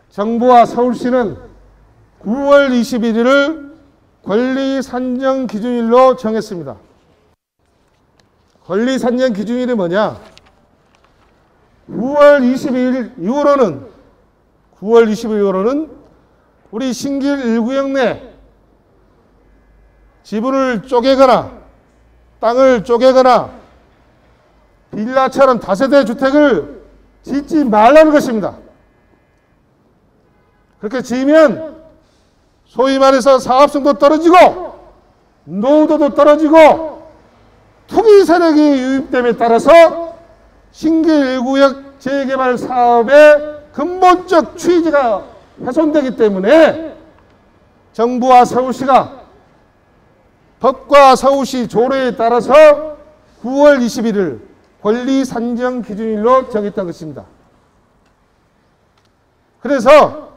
정부와 서울시는 9월 21일을 권리 산정 기준일로 정했습니다. 권리 산정 기준일이 뭐냐? 9월 22일 이후로는 우리 신길 1구역 내 지분을 쪼개거나 땅을 쪼개거나 빌라처럼 다세대 주택을 짓지 말라는 것입니다. 그렇게 지으면 소위 말해서 사업성도 떨어지고 노후도도 떨어지고 투기 세력이 유입됨에 따라서 신길 1구역 재개발 사업의 근본적 취지가 훼손되기 때문에 정부와 서울시가 법과 서울시 조례에 따라서 9월 21일 권리 산정 기준일로 정했던 것입니다. 그래서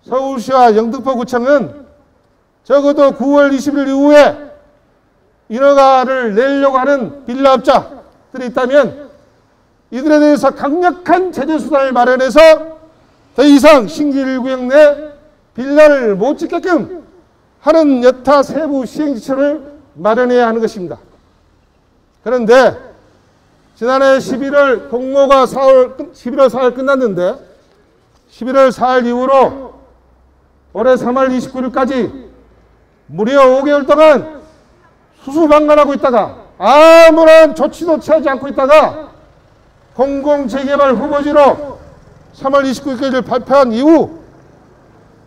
서울시와 영등포구청은 적어도 9월 20일 이후에 인허가를 내려고 하는 빌라업자들이 있다면 이들에 대해서 강력한 제재 수단을 마련해서 더 이상 신길 1구역 내 빌라를 못 짓게끔 하는 여타 세부 시행지침을 마련해야 하는 것입니다. 그런데 지난해 11월 공모가 11월 4일 끝났는데 11월 4일 이후로 올해 3월 29일까지 무려 5개월 동안 수수방관하고 있다가 아무런 조치도 취하지 않고 있다가 공공재개발 후보지로 3월 29일까지를 발표한 이후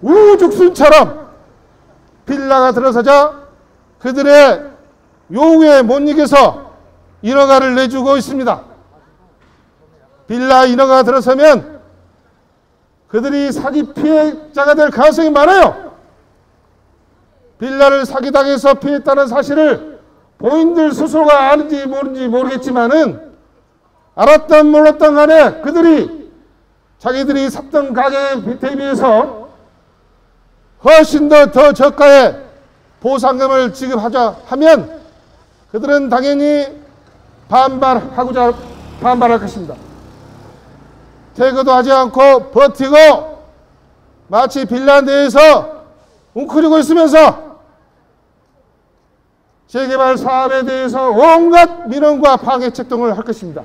우죽순처럼 빌라가 들어서자 그들의 요구에 못 이겨서 인허가를 내주고 있습니다. 빌라 인허가가 들어서면 그들이 사기 피해자가 될 가능성이 많아요. 빌라를 사기당해서 피했다는 사실을 본인들 스스로가 아는지 모르는지 모르겠지만은 알았던 몰랐던 간에 그들이 자기들이 샀던 가격에 대비해서 훨씬 더 저가의 보상금을 지급하자 하면 그들은 당연히 반발할 것입니다. 퇴거도 하지 않고 버티고 마치 빌라 내에서 웅크리고 있으면서 재개발 사업에 대해서 온갖 민원과 파괴책 등을 할 것입니다.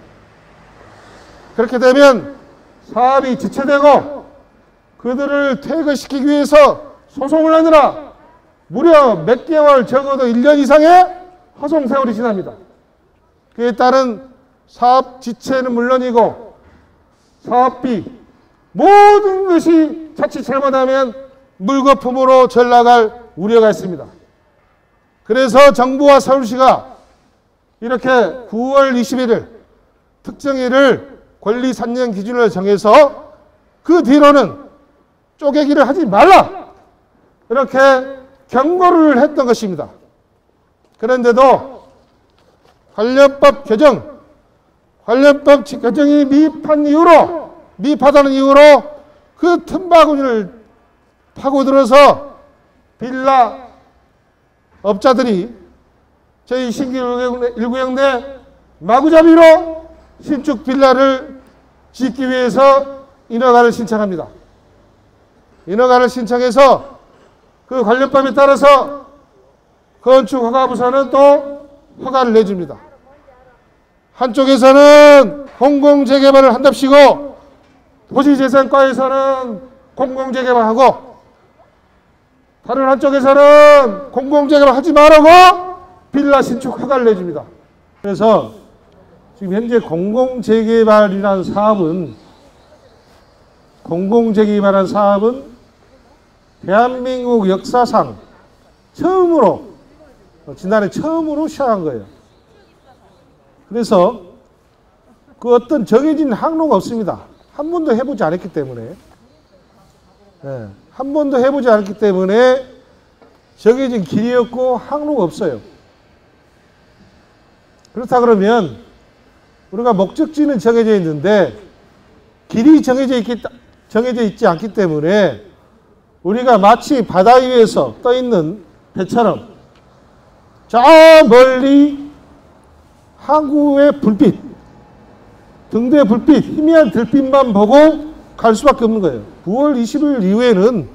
그렇게 되면 사업이 지체되고 그들을 퇴거시키기 위해서 소송을 하느라 무려 몇 개월, 적어도 1년 이상의 허송 세월이 지납니다. 그에 따른 사업 지체는 물론이고 사업비 모든 것이 자칫 잘못하면 물거품으로 전락할 우려가 있습니다. 그래서 정부와 서울시가 이렇게 9월 21일 특정일을 권리 산정 기준을 정해서 그 뒤로는 쪼개기를 하지 말라 이렇게 경고를 했던 것입니다. 그런데도 관련법 개정이 미흡하다는 이유로 그 틈바구니를 파고들어서 빌라 업자들이 저희 신길 1구역 내 마구잡이로 신축 빌라를 짓기 위해서 인허가를 신청합니다. 인허가를 신청해서 그 관련법에 따라서 건축허가부서는 또 허가를 내줍니다. 한쪽에서는 공공재개발을 한답시고 도시재생과에서는 공공재개발하고 다른 한쪽에서는 공공재개발 하지 말라고 빌라 신축 허가를 내줍니다. 그래서 지금 현재 공공재개발이라는 사업은 대한민국 역사상 지난해 처음으로 시작한 거예요. 그래서 그 어떤 정해진 항로가 없습니다. 한 번도 해보지 않았기 때문에. 한 번도 해보지 않았기 때문에 정해진 길이 없고 항로가 없어요. 그렇다 그러면 우리가 목적지는 정해져 있는데 길이 정해져 있지 않기 때문에 우리가 마치 바다 위에서 떠 있는 배처럼 저 멀리 항구의 불빛, 등대의 불빛, 희미한 들빛만 보고 갈 수밖에 없는 거예요. 9월 20일 이후에는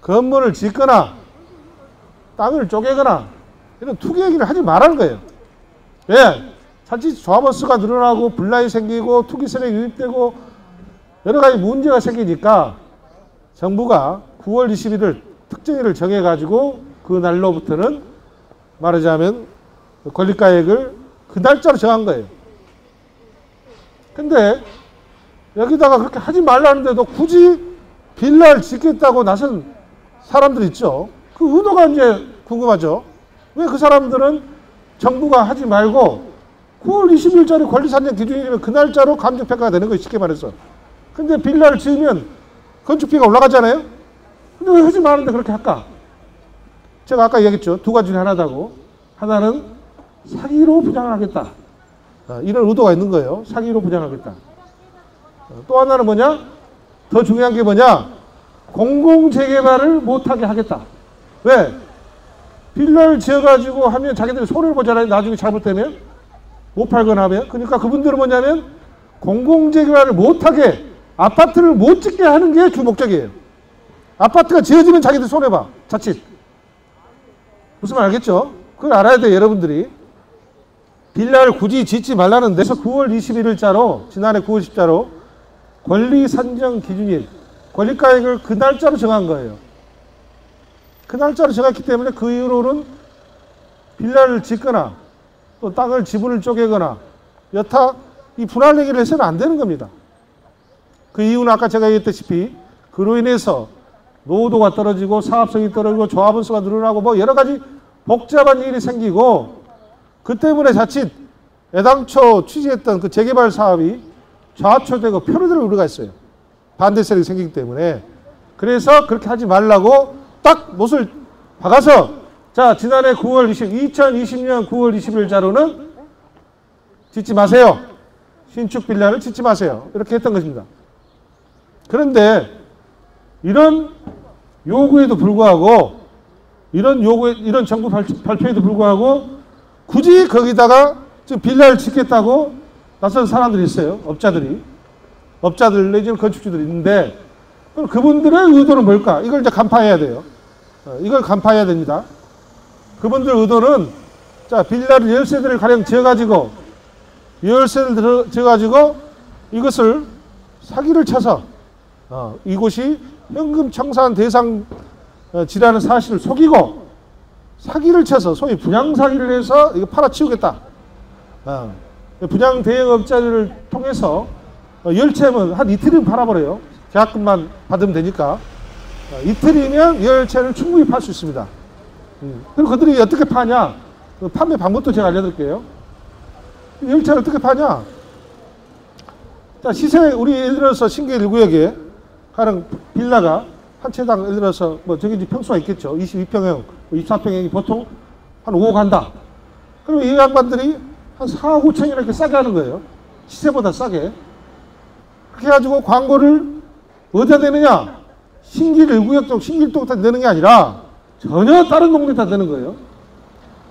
건물을 짓거나 땅을 쪼개거나 이런 투기 얘기를 하지 말라는 거예요. 왜? 자칫 조합원수가 늘어나고 분란이 생기고 투기 세력이 유입되고 여러 가지 문제가 생기니까 정부가 9월 20일을 특정일을 정해가지고 그 날로부터는 말하자면 권리가액을 그 날짜로 정한 거예요. 근데 여기다가 그렇게 하지 말라는데도 굳이 빌라를 짓겠다고 나선 사람들 있죠. 그 의도가 이제 궁금하죠. 왜 그 사람들은 정부가 하지 말고 9월 20일짜리 권리산정 기준이면 그 날짜로 감정평가가 되는 거예요. 쉽게 말해서. 근데 빌라를 지으면 건축비가 올라가잖아요. 근데 왜 하지 말는데 그렇게 할까? 제가 아까 얘기했죠. 두 가지 중에 하나다고. 하나는 사기로 부장을 하겠다. 이런 의도가 있는 거예요. 사기로 부장하겠다. 또 하나는 뭐냐? 더 중요한 게 뭐냐? 공공재개발을 못하게 하겠다. 왜? 빌라를 지어가지고 하면 자기들이 손해를 보잖아요. 나중에 잘못되면. 못 팔거나 하면. 그러니까 그분들은 뭐냐면 공공재개발을 못하게 아파트를 못 짓게 하는 게 주 목적이에요. 아파트가 지어지면 자기들 손해봐. 자칫. 무슨 말 알겠죠? 그걸 알아야 돼요. 여러분들이. 빌라를 굳이 짓지 말라는 데서 9월 21일자로 지난해 9월 10일자로 권리산정 기준일 권리가액을 그 날짜로 정한 거예요. 그 날짜로 정했기 때문에 그 이후로는 빌라를 짓거나 또 땅을 지분을 쪼개거나 여타 이 분할 얘기를 해서는 안 되는 겁니다. 그 이유는 아까 제가 얘기했다시피 그로 인해서 노후도가 떨어지고 사업성이 떨어지고 조합원 수가 늘어나고 뭐 여러 가지 복잡한 일이 생기고 그 때문에 자칫 애당초 취지했던 그 재개발 사업이 좌초되고 표류될 우려가 있어요. 반대 세력이 생기기 때문에. 그래서 그렇게 하지 말라고 딱 못을 박아서 자 지난해 2020년 9월 20일자로는 짓지 마세요. 신축 빌라를 짓지 마세요. 이렇게 했던 것입니다. 그런데 이런 요구에도 불구하고 이런 정부 발표에도 불구하고 굳이 거기다가 지금 빌라를 짓겠다고 나선 사람들이 있어요. 업자들 내지는 건축주들이 있는데 그럼 그분들의 의도는 뭘까? 이걸 이제 간파해야 돼요. 이걸 간파해야 됩니다. 그분들 의도는 자 빌라를 10세대를 가량 지어가지고 10세대를 지어가지고 이것을 사기를 쳐서 이곳이 현금 청산 대상 지라는 사실을 속이고 사기를 쳐서 소위 분양 사기를 해서 이거 팔아치우겠다. 분양 대행업자를 통해서 10채면 한 이틀이면 팔아버려요. 계약금만 받으면 되니까. 이틀이면 10채를 충분히 팔 수 있습니다. 그럼 그들이 어떻게 파냐? 그 판매 방법도 제가 알려드릴게요. 10채를 어떻게 파냐? 자, 시세, 우리 예를 들어서 신길 1구역에 가는 빌라가 한 채당 예를 들어서 뭐 저기 이제 평수가 있겠죠. 22평형, 24평형이 보통 한 5억 한다. 그럼 이 양반들이 한 4억 5천이나 이렇게 싸게 하는 거예요. 시세보다 싸게. 그렇게 해가지고 광고를 어디다 내느냐? 신길 1구역 쪽, 신길동부터 내는 게 아니라 전혀 다른 동네에다 내는 거예요.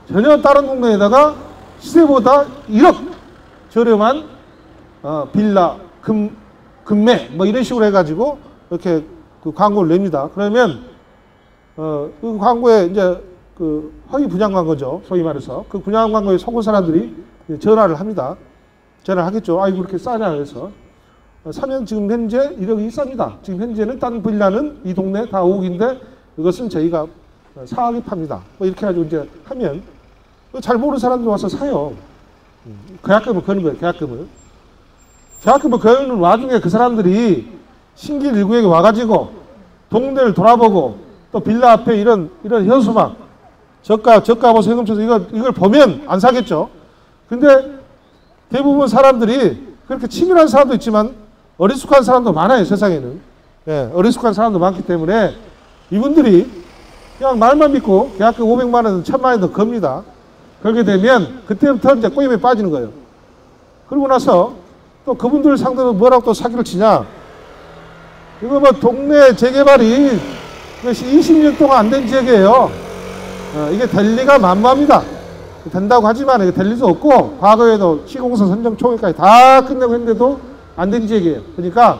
전혀 다른 동네에다가 시세보다 1억 저렴한 빌라, 금매 뭐 이런 식으로 해가지고 이렇게 그 광고를 냅니다. 그러면 그 광고에 이제 그 허위 분양 광고죠. 소위 말해서 그 분양 광고에 속은 사람들이 전화를 합니다. 전화를 하겠죠. 아이고 그렇게 싸냐 해서 사면 지금 현재 1억이 쌉니다. 지금 현재는 딴 빌라는 이 동네 다 5억인데 이것은 저희가 4억에 팝니다. 뭐 이렇게 해가지고 이제 하면 잘 모르는 사람들 와서 사요. 계약금을 거는 거예요. 계약금을 거는 와중에 그 사람들이 신길 1구역에 와가지고 동네를 돌아보고 또 빌라 앞에 이런 현수막 저가 보수 세금 쳐서 이걸 보면 안 사겠죠. 근데 대부분 사람들이 그렇게 치밀한 사람도 있지만 어리숙한 사람도 많아요. 세상에는. 예, 어리숙한 사람도 많기 때문에 이분들이 그냥 말만 믿고 계약금 500만 원, 1000만 원 더 겁니다. 그렇게 되면 그때부터 이제 꼬임에 빠지는 거예요. 그러고 나서 또 그분들 상대로 뭐라고 또 사기를 치냐. 이거 뭐 동네 재개발이 20년 동안 안 된 지역이에요. 이게 될 리가 만무합니다. 된다고 하지만 이게 될 리도 없고 과거에도 시공사 선정 초기까지 다 끝내고 했는데도 안 된 지역이에요. 그러니까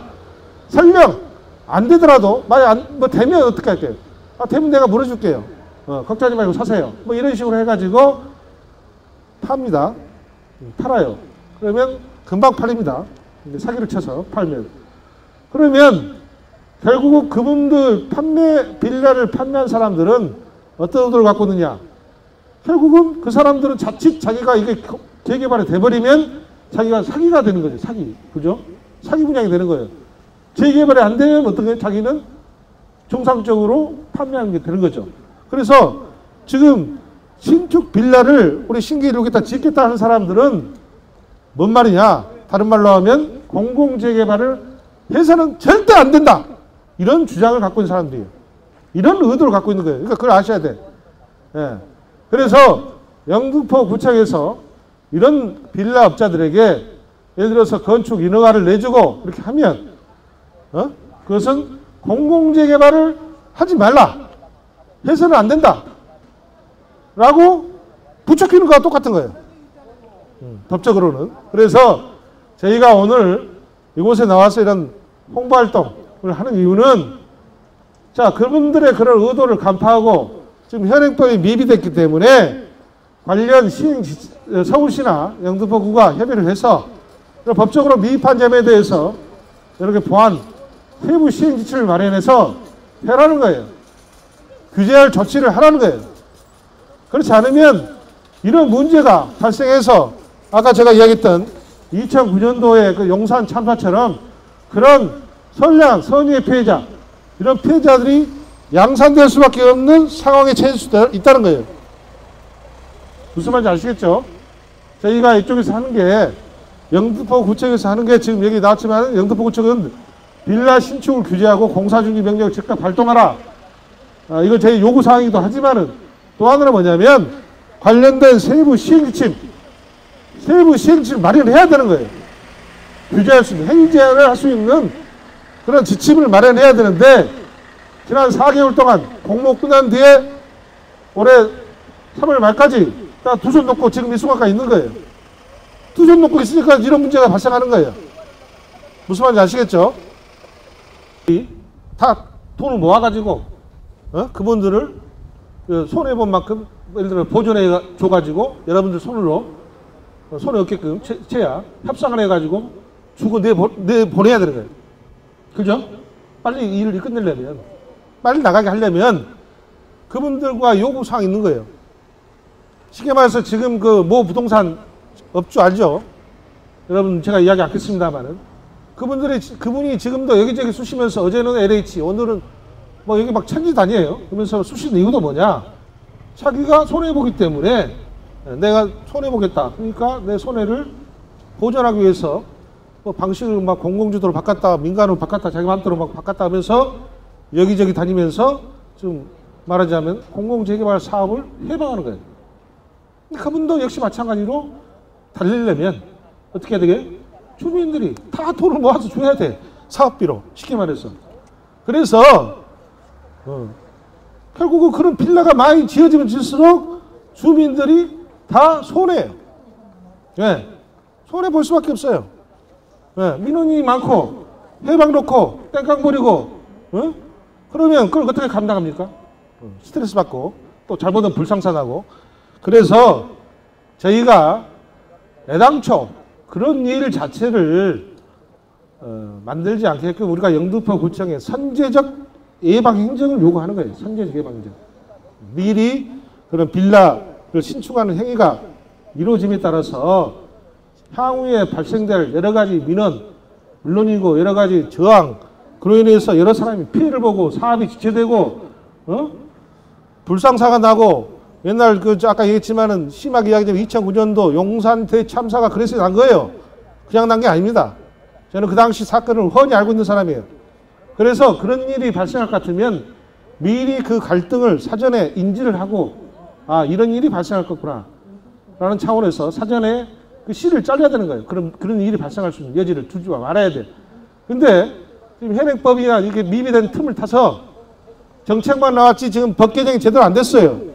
설령 안 되더라도 만약 뭐 되면 어떻게 할게요? 아, 되면 내가 물어줄게요. 걱정하지 말고 사세요. 뭐 이런 식으로 해가지고 팝니다. 팔아요. 그러면 금방 팔립니다. 사기를 쳐서 팔면. 그러면 결국 그분들 빌라를 판매한 사람들은 어떤 의도를 갖고 있느냐? 결국은 그 사람들은 자칫 자기가 이게 재개발이 돼버리면 자기가 사기가 되는 거죠. 사기. 그죠? 사기 분양이 되는 거예요. 재개발이 안 되면 어떻게 자기는 정상적으로 판매하는 게 되는 거죠. 그래서 지금 신축 빌라를 우리 신기루겠다 짓겠다 하는 사람들은 뭔 말이냐? 다른 말로 하면 공공재개발을 해서는 절대 안 된다. 이런 주장을 갖고 있는 사람들이에요. 이런 의도를 갖고 있는 거예요. 그러니까 그걸 아셔야 돼. 예. 그래서 영등포 구청에서 이런 빌라 업자들에게 예를 들어서 건축 인허가를 내주고 이렇게 하면 그것은 공공재개발을 하지 말라. 해서는 안 된다. 라고 부추기는 거와 똑같은 거예요. 법적으로는. 그래서 저희가 오늘 이곳에 나와서 이런 홍보활동을 하는 이유는 자, 그분들의 그런 의도를 간파하고 지금 현행법이 미비됐기 때문에 관련 서울시나 영등포구가 협의를 해서 법적으로 미흡한 점에 대해서 이렇게 보완 세부 시행 지침을 마련해서 해라는 거예요. 규제할 조치를 하라는 거예요. 그렇지 않으면 이런 문제가 발생해서 아까 제가 이야기했던 2009년도에 그 용산 참사처럼 그런 선량, 선의의 피해자, 이런 피해자들이 양산될 수밖에 없는 상황에 처해질 수 있다는 거예요. 무슨 말인지 아시겠죠? 저희가 이쪽에서 하는 게 영등포 구청에서 하는 게 지금 여기 나왔지만 영등포 구청은 빌라 신축을 규제하고 공사중지 명령을 즉각 발동하라. 이거 제 요구사항이기도 하지만은 또 하나는 뭐냐면 관련된 세부 시행지침 마련해야 되는 거예요. 규제할 수 있는, 행제를 할 수 있는 그런 지침을 마련해야 되는데 지난 4개월 동안 공모 끝난 뒤에 올해 3월 말까지 다 두 손 놓고 지금 이 순간까지 있는 거예요. 두 손 놓고 있으니까 이런 문제가 발생하는 거예요. 무슨 말인지 아시겠죠? 다 돈을 모아가지고 그분들을 손해본 만큼 예를 들어 보존해 줘가지고 여러분들 손으로 손에 없게끔 채야 협상을 해가지고 주고 내보내야 되는 거예요. 그죠? 빨리 일을 끝내려면 빨리 나가게 하려면 그분들과 요구사항이 있는 거예요. 쉽게 말해서 지금 그 모 부동산 업주 알죠? 여러분 제가 이야기 않겠습니다만은 그분이 지금도 여기저기 쑤시면서 어제는 LH 오늘은 뭐 여기 막 천지 다니에요. 그러면서 쑤시는 이유도 뭐냐? 자기가 손해보기 때문에 내가 손해보겠다. 그러니까 내 손해를 보전하기 위해서 뭐 방식을 막 공공주도로 바꿨다, 민간으로 바꿨다, 자기 마음대로 막 바꿨다 하면서 여기저기 다니면서 좀 말하자면 공공재개발 사업을 해방하는 거예요. 그분도 역시 마찬가지로 달리려면 어떻게 해야 되게? 주민들이 다 돈을 모아서 줘야 돼. 사업비로. 쉽게 말해서. 그래서 결국은 그런 빌라가 많이 지어지면 질수록 주민들이 다 손해예요. 네. 손해볼 수밖에 없어요. 네. 민원이 많고 해방 놓고 땡깡 부리고 그러면 그걸 어떻게 감당합니까? 스트레스 받고 또 잘못하면 불상사나고. 그래서 저희가 애당초 그런 일 자체를 만들지 않게끔 우리가 영등포 구청에 선제적 예방 행정을 요구하는 거예요. 선제적 예방 행정. 미리 그런 빌라를 신축하는 행위가 이루어짐에 따라서 향후에 발생될 여러 가지 민원, 물론이고 여러 가지 저항, 그로 인해서 여러 사람이 피해를 보고 사업이 지체되고, 불상사가 나고, 옛날 아까 얘기했지만은 심하게 이야기하면 2009년도 용산 대참사가 그래서 난 거예요. 그냥 난 게 아닙니다. 저는 그 당시 사건을 훤히 알고 있는 사람이에요. 그래서 그런 일이 발생할 것 같으면 미리 그 갈등을 사전에 인지를 하고, 아, 이런 일이 발생할 거구나. 라는 차원에서 사전에 그 씨를 잘라야 되는 거예요. 그런 일이 발생할 수 있는 여지를 두지 말아야 돼. 근데 지금 현행법이나 이렇게 미비된 틈을 타서 정책만 나왔지 지금 법 개정이 제대로 안 됐어요.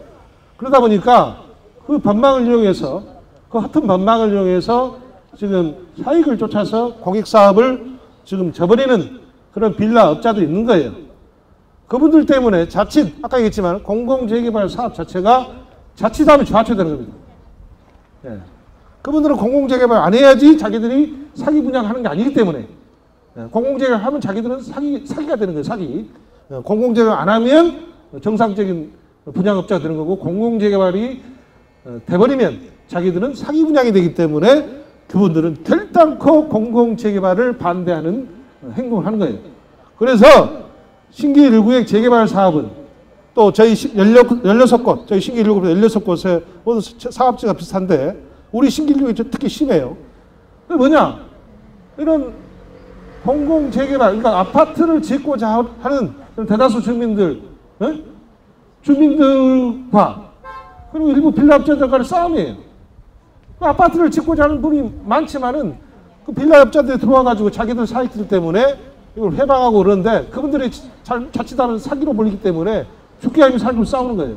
그러다 보니까 그 법망을 이용해서, 그 허튼 법망을 이용해서 지금 사익을 쫓아서 공익사업을 지금 저버리는 그런 빌라 업자들이 있는 거예요. 그분들 때문에 자칫 아까 얘기했지만 공공재개발 사업 자체가 자칫하면 좌초되는 겁니다. 예. 그분들은 공공재개발 안 해야지 자기들이 사기 분양하는 게 아니기 때문에 공공재개발 하면 자기들은 사기가 되는 거예요. 사기. 공공재개발 안 하면 정상적인 분양업자가 되는 거고 공공재개발이 돼버리면 자기들은 사기 분양이 되기 때문에 그분들은 결단코 공공재개발을 반대하는 행동을 하는 거예요. 그래서 신기 1구역 재개발 사업은 또 저희 16곳, 저희 신기 1구역 16곳에 모두 사업지가 비슷한데 우리 신기 1구역이 특히 심해요. 그게 뭐냐? 이런 공공재개발, 그러니까 아파트를 짓고자 하는 대다수 주민들, 주민들과 그리고 일부 빌라업자들 간의 싸움이에요. 그 아파트를 짓고자 하는 분이 많지만은 그 빌라업자들이 들어와가지고 자기들 사익들 때문에 이걸 해방하고 그러는데 그분들이 자칫하는 사기로 몰리기 때문에 죽기 아니면 살고 싸우는 거예요.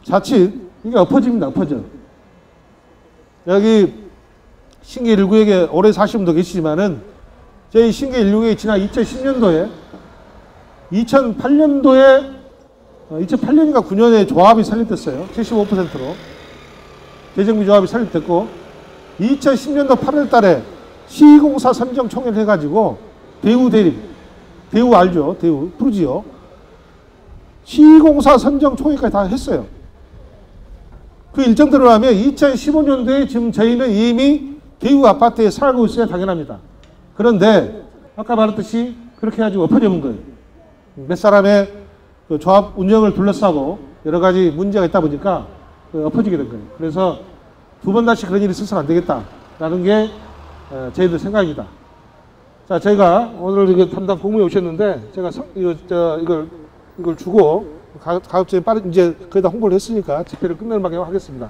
자칫 이게 엎어집니다. 엎어져. 여기 신기 1구역에 오래 사신 분도 계시지만은 저희 신기 1구역이 지난 2010년도에 2008년인가 9년에 조합이 설립됐어요. 75%로. 재정비 조합이 설립됐고 2010년도 8월 달에 시공사 선정 총회를 해가지고 대우 대립, 대우 알죠? 대우, 프루지오. 시공사 선정 총회까지 다 했어요. 그 일정대로 하면 2015년도에 지금 저희는 이미 대우 아파트에 살고 있어야 당연합니다. 그런데 아까 말했듯이 그렇게 해가지고 엎어져본 거예요. 몇 사람의 그 조합 운영을 둘러싸고 여러 가지 문제가 있다 보니까 엎어지게 된 거예요. 그래서 두 번 다시 그런 일이 있어서는 안 되겠다라는 게 저희들 생각입니다. 자, 저희가 오늘 이거 담당 공무원이 오셨는데 제가 이걸 주고 가급적이 빠른 이제 거의 다 홍보를 했으니까 집회를 끝내는 방향으로 하겠습니다.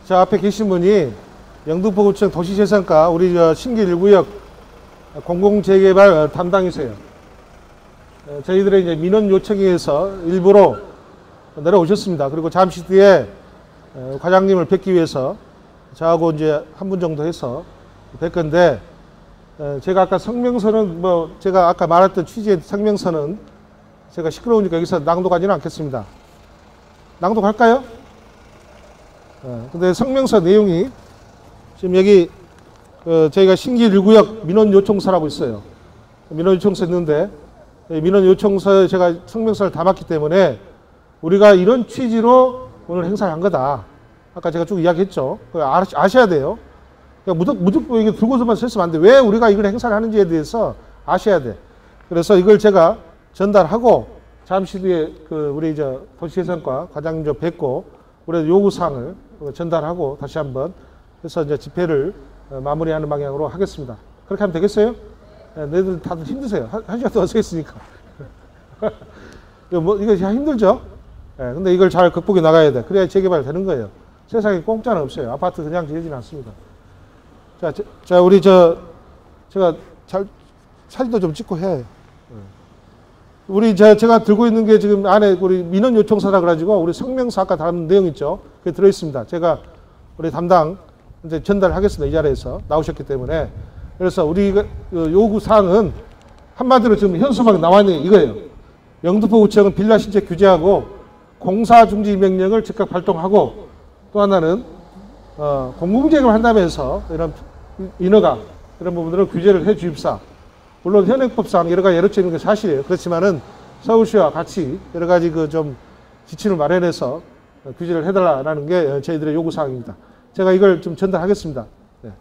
자, 앞에 계신 분이 영등포구청 도시재생과 우리 신기 1구역 공공재개발 담당이세요. 저희들의 이제 민원 요청에 의해서 일부러 내려오셨습니다. 그리고 잠시 뒤에 과장님을 뵙기 위해서 저하고 이제 한 분 정도 해서 뵐 건데, 제가 아까 성명서는 제가 아까 말했던 취지의 성명서는 제가 시끄러우니까 여기서 낭독하지는 않겠습니다. 낭독할까요? 근데 성명서 내용이 지금 여기 저희가 신기 1구역 민원 요청서라고 있어요. 민원 요청서 있는데 민원 요청서에 제가 성명서를 담았기 때문에 우리가 이런 취지로 오늘 행사를 한 거다. 아까 제가 쭉 이야기했죠. 아셔야 돼요. 그러니까 무조건 이게 들고서만 쓰면 안 돼. 왜 우리가 이걸 행사를 하는지에 대해서 아셔야 돼. 그래서 이걸 제가 전달하고 잠시 뒤에 우리 도시재생과 과장님 좀 뵙고 우리 요구사항을 전달하고 다시 한번 해서 이제 집회를 마무리하는 방향으로 하겠습니다. 그렇게 하면 되겠어요? 너희들 다들 힘드세요. 한 시간 동안 서 있으니까. 이거 힘들죠? 근데 이걸 잘 극복해 나가야 돼. 그래야 재개발 되는 거예요. 세상에 공짜는 없어요. 아파트 그냥 지어지진 않습니다. 자, 우리 제가 사진도 좀 찍고 해. 우리 제가 들고 있는 게 지금 안에 우리 민원 요청서라 그래가지고 우리 성명서 아까 다룬 내용 있죠? 그게 들어있습니다. 제가 우리 담당 이제 전달하겠습니다. 이 자리에서 나오셨기 때문에. 그래서 우리 요구 사항은 한마디로 지금 현수막에 나와 있는 게 이거예요. 영등포구청은 빌라 신체 규제하고 공사 중지 명령을 즉각 발동하고 또 하나는 공공재개발 한다면서 이런 인허가 이런 부분들을 규제를 해 주입사. 물론 현행법상 여러 가지 예로치 있는 게 사실이에요. 그렇지만은 서울시와 같이 여러 가지 좀 지침을 마련해서 규제를 해달라는 게 저희들의 요구 사항입니다. 제가 이걸 좀 전달하겠습니다. 네.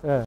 네.